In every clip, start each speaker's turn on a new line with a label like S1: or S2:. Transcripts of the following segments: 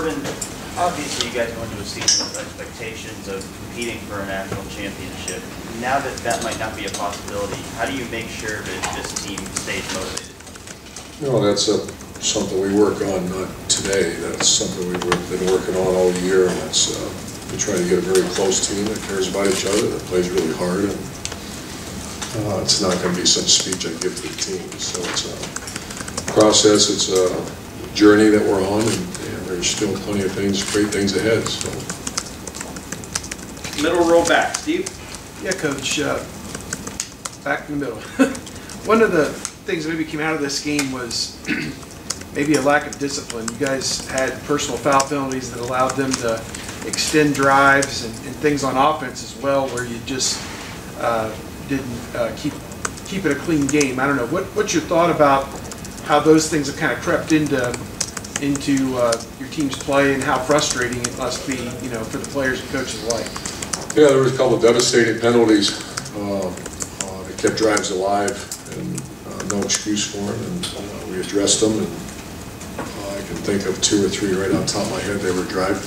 S1: Urban, obviously you guys go into a season with expectations of competing for a national championship. Now that that might not be a possibility, how do you make sure that this team stays motivated?
S2: No, that's something we work on, not today. That's something we've been working on all year, and that's we try to get a very close team that cares about each other, that plays really hard, and it's not going to be some speech I give to the team. So it's a process, it's a journey that we're on, and there's still plenty of great things ahead. So.
S3: Middle row back, Steve.
S4: Yeah, Coach. Back in the middle. One of the things that maybe came out of this game was maybe a lack of discipline. You guys had personal foul penalties that allowed them to extend drives and things on offense as well, where you just didn't keep it a clean game. I don't know. What's your thought about how those things have kind of crept into your team's play, and how frustrating it must be, for the players and coaches alike?
S2: Yeah, there was a couple of devastating penalties that kept drives alive, and no excuse for them, and we addressed them, and I can think of 2 or 3 right on top of my head. They were drive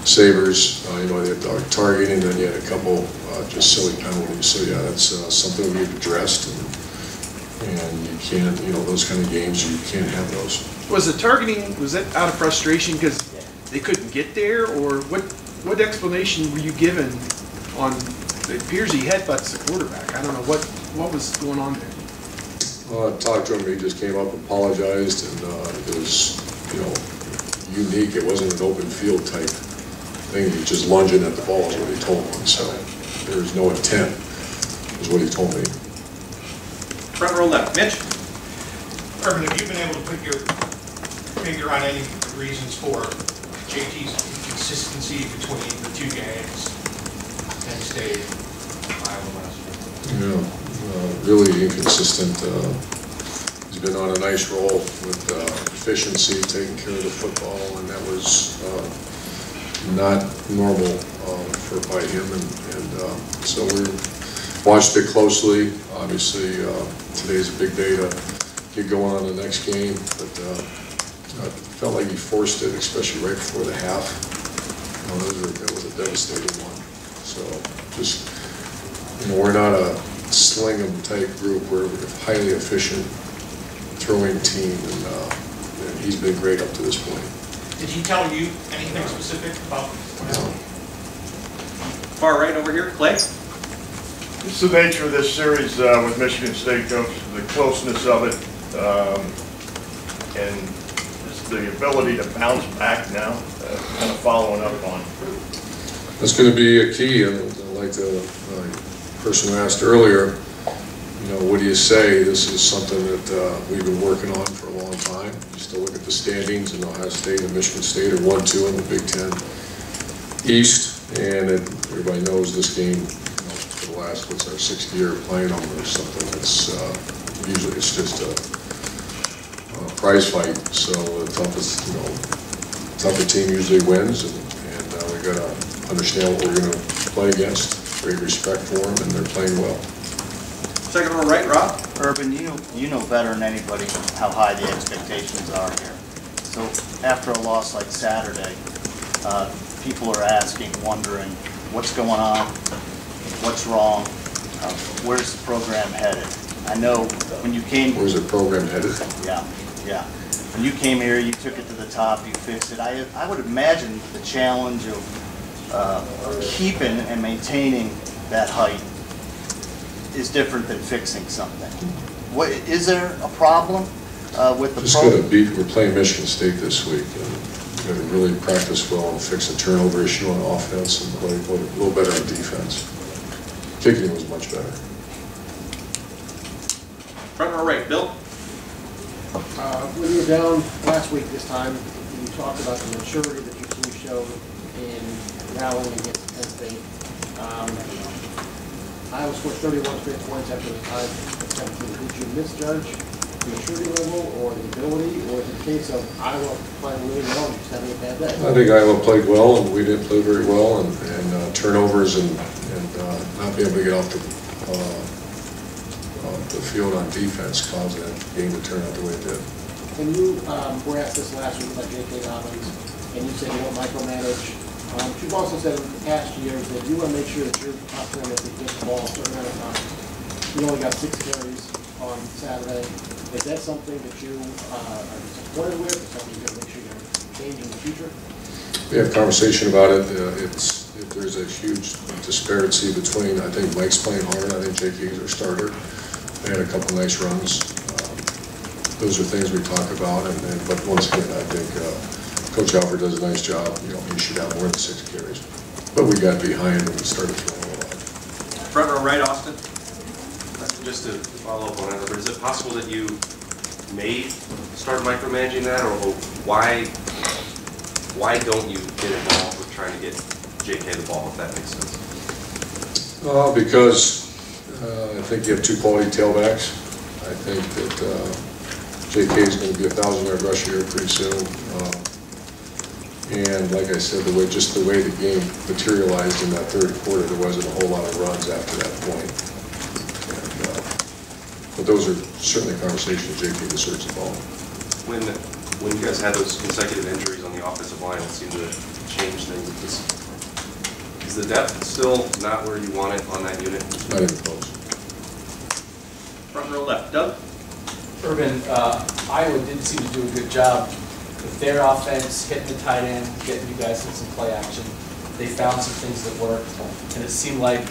S2: savers, they had targeting, and then you had a couple just silly penalties. So yeah, that's something we've addressed, and you can't, those kind of games, you can't have those.
S4: Was the targeting, was that out of frustration because they couldn't get there, or what explanation were you given on, it appears he headbutts the quarterback. I don't know, what was going on there?
S2: I talked to him, he just came up and apologized, and it was, unique. It wasn't an open field type thing. He was just lunging at the ball is what he told me. So there was no intent, is what he told me.
S3: Front row left, Mitch.
S5: Urban, have you been able to put your finger on any of the reasons for JT's inconsistency between the 2 games, Penn State, Iowa West?
S2: Yeah, really inconsistent. He's been on a nice roll with efficiency, taking care of the football, and that was not normal by him. And so we watched it closely. Obviously, today's a big day to get going on the next game, but I felt like he forced it, especially right before the half. That was a devastating one. So just, we're not a sling 'em type group. We're a highly efficient throwing team, and he's been great up to this point.
S5: Did he tell you anything specific about what happened?
S3: Far right over here, Clay.
S6: It's the nature of this series with Michigan State, Coach, the closeness of it, and just the ability to bounce back now, kind of following up on.
S2: That's going to be a key, and like the person who asked earlier, what do you say? This is something that we've been working on for a long time. You still look at the standings, and Ohio State and Michigan State are 1-2 in the Big Ten East, and everybody knows this game, for the last, what's our 6th year playing them, or something that's usually it's just a prize fight. So the toughest, tougher team usually wins, and we got to understand what we're going to play against. Great respect for them, and they're playing well.
S3: Second row right, Rob.
S1: Urban, you know better than anybody how high the expectations are here. So after a loss like Saturday, people are asking, wondering, what's going on, what's wrong, where's the program headed? I know when you came...
S2: Where's the program headed?
S1: Yeah. When you came here, you took it to the top, you fixed it. I would imagine the challenge of keeping and maintaining that height is different than fixing something. Is there a problem with the program?
S2: We're playing Michigan State this week, and we've got to really practice well and fix a turnover issue on offense and play a little better on defense. Kicking was much better.
S3: Front row right, Bill.
S7: When you were down last week this time, you talked about the maturity that your team showed in rallying against Penn State. Iowa scored 31 straight points after the time at 17. Did you misjudge the maturity level or the ability, or is it a case of Iowa playing really well and just having a bad day?
S2: I think Iowa played well, and we didn't play very well, and turnovers and not being able to get off the field on defense caused that game to turn out the way it did.
S7: And you were asked this last week about J.K. Dobbins. and you said you don't micromanage. You've also said in the past years that you want to make sure that you're confident that they get the ball a certain amount of time. You only got 6 carries on Saturday. Is that something that you are disappointed with, or something you're going to make sure you're changing in the future?
S2: We have conversation about it. There's a huge disparity between, I think Mike's playing hard, I think JK's our starter. They had a couple nice runs. Those are things we talk about, but once again, I think Coach Alford does a nice job. You know, he should have more than 6 carries. But we got behind and we started throwing a lot.
S3: Front row right, Austin.
S8: Just to follow up on that, is it possible that you may start micromanaging that, or why don't you get involved with trying to get JK the ball, if that makes sense?
S2: Because I think you have 2 quality tailbacks. I think that JK is going to be a 1,000-yard rusher here pretty soon. And like I said, the way the game materialized in that third quarter, there wasn't a whole lot of runs after that point. But those are certainly conversations JK deserves the ball.
S8: When you guys had those consecutive injuries on the offensive line, it seemed to change things. Is the depth still not where you want it on that unit?
S2: Not even close.
S3: Front row left, Doug.
S9: Urban, Iowa didn't seem to do a good job with their offense, hitting the tight end, getting you guys in some play action. They found some things that worked, and it seemed like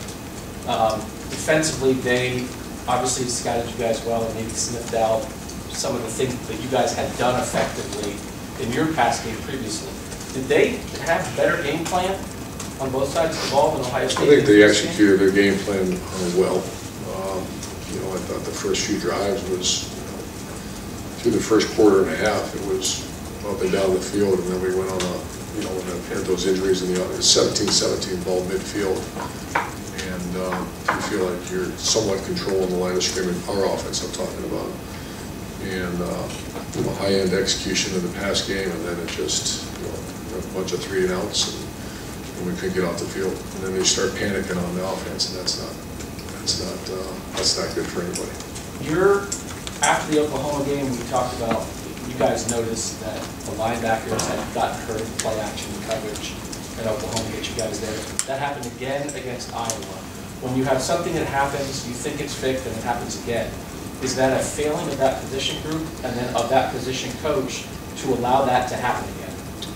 S9: defensively they obviously scouted you guys well and maybe sniffed out some of the things that you guys had done effectively in your pass game previously. Did they have a better game plan on both sides of the ball than Ohio State?
S2: I think they executed their game plan well. I thought the first few drives was, through the first quarter and a half, it was up and down the field, and then we went on when I had those injuries in the 17-17 ball midfield. And you feel like you're somewhat controlling the line of scrimmage, our offense I'm talking about. And high-end execution of the pass game, and then it just, a bunch of 3-and-outs, and we couldn't get off the field. And then they start panicking on the offense, and that's not good for anybody.
S9: After the Oklahoma game, we talked about, you guys noticed that the linebackers had gotten hurt in play action coverage at Oklahoma to get you guys there. That happened again against Iowa. When you have something that happens, you think it's fixed, and it happens again. Is that a failing of that position group and then of that position coach to allow that to happen again?